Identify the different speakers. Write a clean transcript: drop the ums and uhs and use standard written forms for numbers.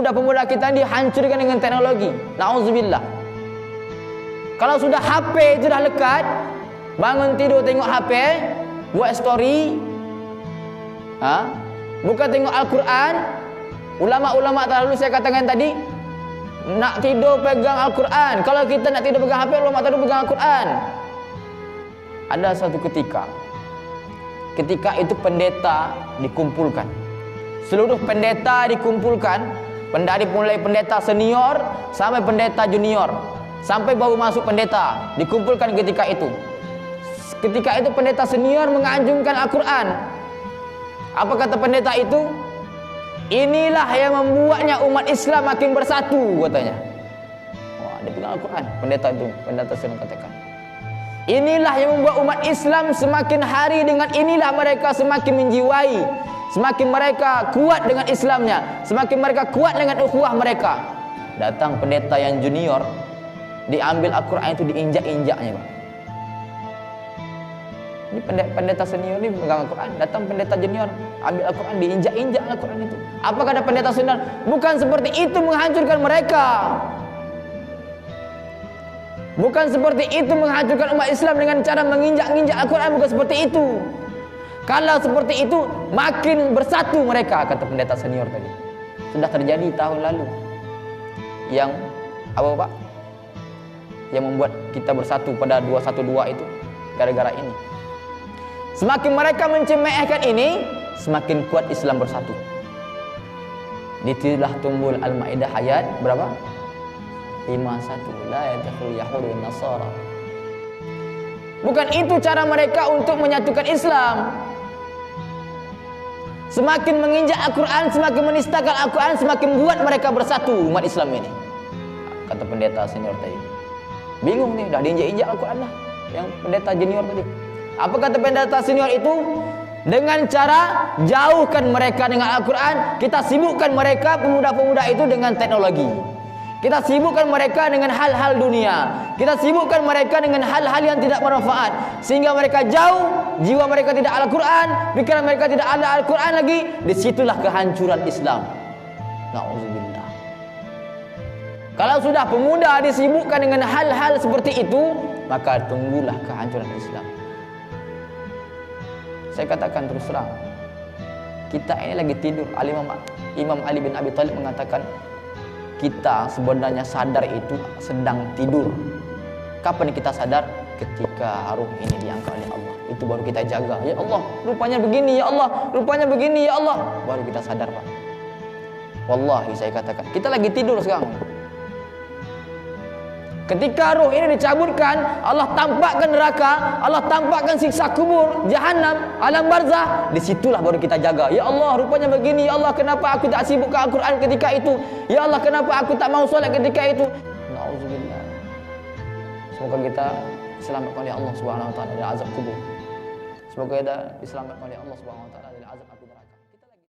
Speaker 1: pemuda-pemuda kita dihancurkan dengan teknologi. Nauzubillah. Kalau sudah HP itu dah lekat, bangun tidur tengok HP, buat story, bukan tengok Al-Quran. Ulama-ulama terdahulu saya katakan tadi, nak tidur pegang Al-Quran. Kalau kita nak tidur pegang HP, ulama terdahulu pegang Al-Quran. Ada satu ketika itu pendeta dikumpulkan. Seluruh pendeta dikumpulkan, dari mulai pendeta senior sampai pendeta junior, sampai baru masuk pendeta dikumpulkan ketika itu. Ketika itu pendeta senior menganjungkan Al-Quran. Apa kata pendeta itu? Inilah yang membuatnya umat Islam makin bersatu, katanya. Wah, dia pegang Al-Quran. Pendeta senior katakan, inilah yang membuat umat Islam semakin hari dengan inilah mereka semakin menjiwai, semakin mereka kuat dengan Islamnya, semakin mereka kuat dengan ukhuwah mereka. Datang pendeta yang junior, diambil Al-Quran itu diinjak-injaknya, Pak. Ini pendeta senior ini pegang Al-Quran, datang pendeta junior, ambil Al-Quran, diinjak-injak Al-Quran itu. Apa kata pendeta senior? Bukan seperti itu menghancurkan mereka. Bukan seperti itu menghancurkan umat Islam dengan cara menginjak-injak Al-Quran, bukan seperti itu. Kalau seperti itu makin bersatu mereka, kata pendeta senior tadi. Sudah terjadi tahun lalu. Yang apa, Pak? Yang membuat kita bersatu pada 212 itu gara-gara ini. Semakin mereka mencemehkan ini, semakin kuat Islam bersatu. Ditilah tumbul Al-Maidah ayat berapa? 51. La yadkhul yahudu wan nasara. Bukan itu cara mereka untuk menyatukan Islam. Semakin menginjak Al-Quran, semakin menistakan Al-Quran, semakin buat mereka bersatu umat Islam ini. Kata pendeta senior tadi. Bingung nih, dah diinjak-injak Al-Quran lah. Yang pendeta junior tadi. Apa kata pendeta senior itu? Dengan cara jauhkan mereka dengan Al-Quran, kita sibukkan mereka, pemuda-pemuda itu dengan teknologi. Kita sibukkan mereka dengan hal-hal dunia. Kita sibukkan mereka dengan hal-hal yang tidak bermanfaat, sehingga mereka jauh, jiwa mereka tidak Al-Quran, pikiran mereka tidak ada Al-Quran lagi. Disitulah kehancuran Islam. Na'udzubillah. Kalau sudah pemuda disibukkan dengan hal-hal seperti itu, maka tunggulah kehancuran Islam. Saya katakan terus terang, kita ini lagi tidur. Imam Ali bin Abi Thalib mengatakan, kita sebenarnya sadar itu sedang tidur. Kapan kita sadar? Ketika ruh ini diangkat oleh Allah. Itu baru kita jaga. Ya Allah, rupanya begini, ya Allah, rupanya begini, ya Allah. Baru kita sadar, Pak. Wallahi saya katakan, kita lagi tidur sekarang. Ketika ruh ini dicabutkan, Allah tampakkan neraka, Allah tampakkan siksa kubur, jahanam, alam barzah. Disitulah baru kita jaga. Ya Allah, rupanya begini. Ya Allah, kenapa aku tak sibuk ke Al-Quran ketika itu? Ya Allah, kenapa aku tak mau solat ketika itu? Nauzubillah. Semoga kita diselamatkan oleh Allah Subhanahu wa taala dari azab kubur. Semoga kita diselamatkan oleh Allah Subhanahu wa taala